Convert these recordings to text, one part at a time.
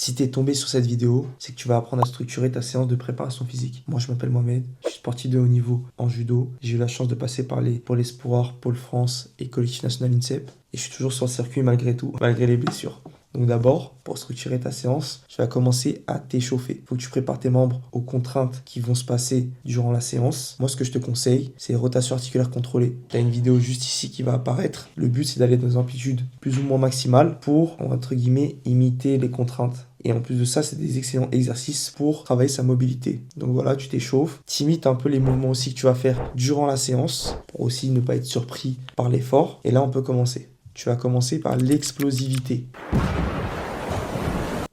Si tu es tombé sur cette vidéo, c'est que tu vas apprendre à structurer ta séance de préparation physique. Moi, je m'appelle Mohamed, je suis sportif de haut niveau en judo. J'ai eu la chance de passer par les Pôle Espoir, Pôle France et Collectif National INSEP. Et je suis toujours sur le circuit malgré tout, malgré les blessures. Donc d'abord, pour structurer ta séance, tu vas commencer à t'échauffer. Il faut que tu prépares tes membres aux contraintes qui vont se passer durant la séance. Moi, ce que je te conseille, c'est les rotations articulaires contrôlées. Tu as une vidéo juste ici qui va apparaître. Le but, c'est d'aller dans une amplitude plus ou moins maximale pour, entre guillemets, imiter les contraintes. Et en plus de ça, c'est des excellents exercices pour travailler sa mobilité. Donc voilà, tu t'échauffes. T'imites un peu les mouvements aussi que tu vas faire durant la séance pour aussi ne pas être surpris par l'effort. Et là, on peut commencer. Tu vas commencer par l'explosivité.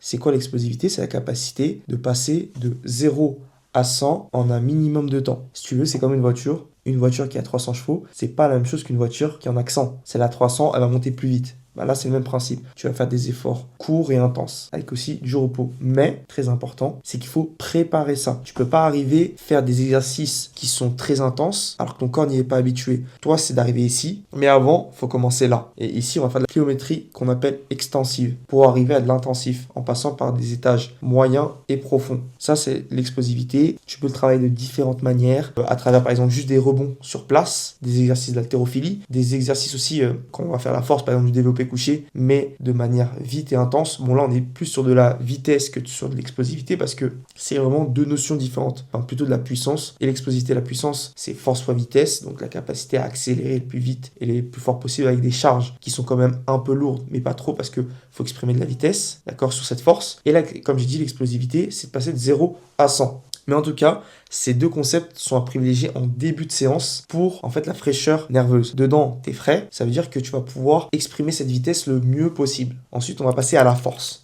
C'est quoi l'explosivité? C'est la capacité de passer de 0 à 100 en un minimum de temps. Si tu veux, c'est comme une voiture. Une voiture qui a 300 chevaux, c'est pas la même chose qu'une voiture qui en a que 100. Celle à 300, elle va monter plus vite. Là, c'est le même principe. Tu vas faire des efforts courts et intenses, avec aussi du repos. Mais, très important, c'est qu'il faut préparer ça. Tu peux pas arriver à faire des exercices qui sont très intenses, alors que ton corps n'y est pas habitué. Toi, c'est d'arriver ici, mais avant, il faut commencer là. Et ici, on va faire de la pliométrie qu'on appelle extensive, pour arriver à de l'intensif, en passant par des étages moyens et profonds. Ça, c'est l'explosivité. Tu peux le travailler de différentes manières, à travers, par exemple, juste des rebonds sur place, des exercices d'haltérophilie, des exercices aussi, quand on va faire la force, par exemple, du développé couché, mais de manière vite et intense. Bon, là, on est plus sur de la vitesse que sur de l'explosivité parce que c'est vraiment deux notions différentes. Enfin, plutôt de la puissance et l'explosivité. La puissance, c'est force fois vitesse, donc la capacité à accélérer le plus vite et le plus fort possible avec des charges qui sont quand même un peu lourdes, mais pas trop parce que faut exprimer de la vitesse, d'accord, sur cette force. Et là, comme j'ai dit, l'explosivité, c'est de passer de 0 à 100. Mais en tout cas, ces deux concepts sont à privilégier en début de séance pour en fait la fraîcheur nerveuse. Dedans, t'es frais, ça veut dire que tu vas pouvoir exprimer cette vitesse le mieux possible. Ensuite, on va passer à la force.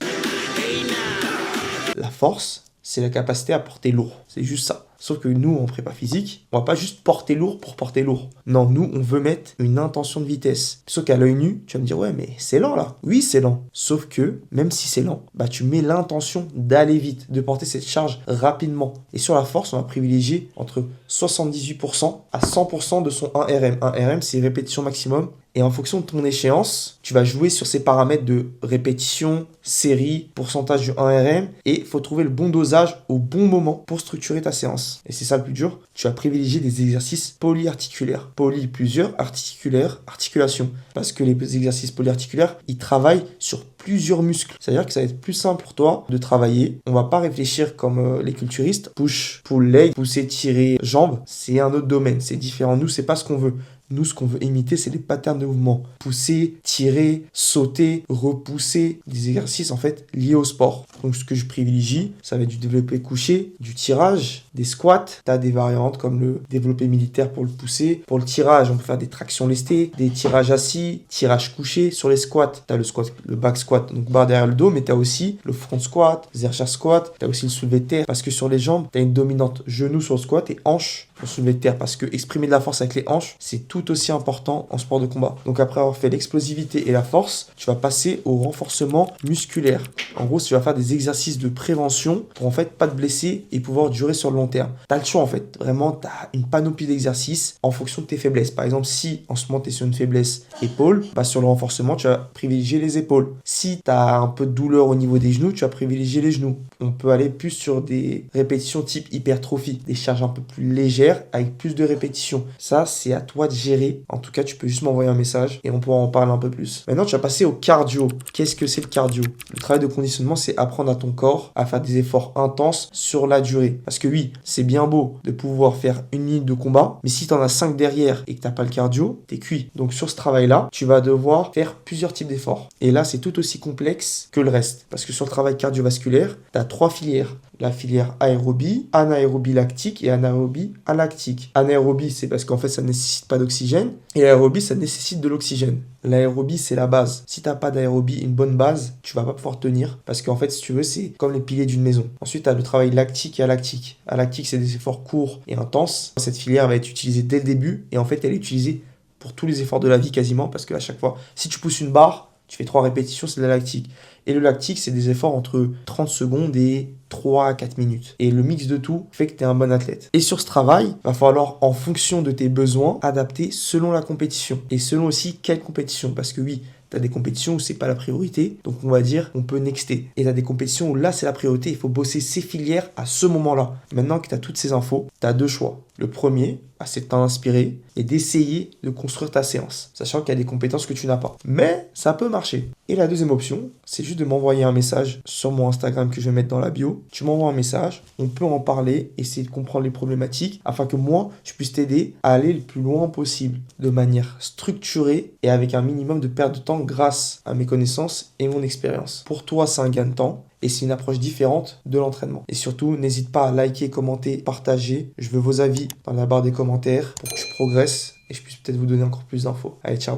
La force, c'est la capacité à porter lourd. C'est juste ça. Sauf que nous, en prépa physique, on va pas juste porter lourd pour porter lourd. Non, nous, on veut mettre une intention de vitesse. Sauf qu'à l'œil nu, tu vas me dire, ouais, mais c'est lent là. Oui, c'est lent. Sauf que, même si c'est lent, tu mets l'intention d'aller vite, de porter cette charge rapidement. Et sur la force, on va privilégier entre 78% à 100% de son 1RM. 1RM, c'est répétition maximum. Et en fonction de ton échéance, tu vas jouer sur ces paramètres de répétition, série, pourcentage du 1RM. Et il faut trouver le bon dosage au bon moment pour structurer ta séance. Et c'est ça le plus dur. Tu vas privilégier des exercices polyarticulaires. Poly, plusieurs, articulaires, articulation. Parce que les exercices polyarticulaires, ils travaillent sur plusieurs muscles. C'est-à-dire que ça va être plus simple pour toi de travailler. On va pas réfléchir comme les culturistes. Push, pull, leg, pousser, tirer, jambes. C'est un autre domaine. C'est différent. Nous, c'est pas ce qu'on veut. Nous, ce qu'on veut imiter, c'est les patterns de mouvement. Pousser, tirer, sauter, repousser. Des exercices, en fait, liés au sport. Donc, ce que je privilégie, ça va être du développé couché, du tirage, des squats. Tu as des variantes comme le développé militaire pour le pousser. Pour le tirage, on peut faire des tractions lestées, des tirages assis, tirage couché. Sur les squats, tu as le squat, le back squat, donc barre derrière le dos, mais tu as aussi le front squat, Zercher squat. Tu as aussi le soulevé de terre. Parce que sur les jambes, tu as une dominante genou sur le squat et hanche pour soulever de terre. Parce que exprimer de la force avec les hanches, c'est tout aussi important en sport de combat. Donc après avoir fait l'explosivité et la force, tu vas passer au renforcement musculaire. En gros, tu vas faire des exercices de prévention pour en fait pas te blesser et pouvoir durer sur le long terme. Tu as le choix en fait. Vraiment, tu as une panoplie d'exercices en fonction de tes faiblesses. Par exemple, si en ce moment tu es sur une faiblesse épaule, sur le renforcement, tu vas privilégier les épaules. Si tu as un peu de douleur au niveau des genoux, tu vas privilégier les genoux. On peut aller plus sur des répétitions type hypertrophie, des charges un peu plus légères avec plus de répétitions. Ça, c'est à toi de gérer. En tout cas, tu peux juste m'envoyer un message et on pourra en parler un peu plus. Maintenant, tu vas passer au cardio. Qu'est-ce que c'est le cardio? Le travail de conditionnement, c'est apprendre à ton corps à faire des efforts intenses sur la durée. Parce que oui, c'est bien beau de pouvoir faire une ligne de combat, mais si tu en as 5 derrière et que tu n'as pas le cardio, t'es cuit. Donc sur ce travail-là, tu vas devoir faire plusieurs types d'efforts. Et là, c'est tout aussi complexe que le reste. Parce que sur le travail cardiovasculaire, tu as 3 filières. La filière aérobie, anaérobie lactique et anaérobie alactique. Anaérobie, c'est parce qu'en fait, ça ne nécessite pas d'oxygène. Et aérobie, ça nécessite de l'oxygène. L'aérobie, c'est la base. Si tu n'as pas d'aérobie, une bonne base, tu vas pas pouvoir tenir. Parce qu'en fait, si tu veux, c'est comme les piliers d'une maison. Ensuite, tu as le travail lactique et alactique. Alactique, c'est des efforts courts et intenses. Cette filière va être utilisée dès le début. Et en fait, elle est utilisée pour tous les efforts de la vie quasiment. Parce qu'à chaque fois, si tu pousses une barre, tu fais 3 répétitions, c'est de la lactique. Et le lactique, c'est des efforts entre 30 secondes et 3 à 4 minutes. Et le mix de tout fait que tu es un bon athlète. Et sur ce travail, il va falloir, en fonction de tes besoins, adapter selon la compétition. Et selon aussi quelle compétition. Parce que oui, Tu as des compétitions où c'est pas la priorité, donc on va dire on peut nexter. Et tu as des compétitions où là c'est la priorité, il faut bosser ces filières à ce moment-là. Maintenant que tu as toutes ces infos, tu as deux choix. Le premier, c'est de t'inspirer et d'essayer de construire ta séance, sachant qu'il y a des compétences que tu n'as pas. Mais ça peut marcher. Et la deuxième option, c'est juste de m'envoyer un message sur mon Instagram que je vais mettre dans la bio. Tu m'envoies un message, on peut en parler, essayer de comprendre les problématiques, afin que moi, je puisse t'aider à aller le plus loin possible, de manière structurée et avec un minimum de perte de temps grâce à mes connaissances et mon expérience. Pour toi, c'est un gain de temps. Et c'est une approche différente de l'entraînement. Et surtout, n'hésite pas à liker, commenter, partager. Je veux vos avis dans la barre des commentaires pour que je progresse et je puisse peut-être vous donner encore plus d'infos. Allez, ciao!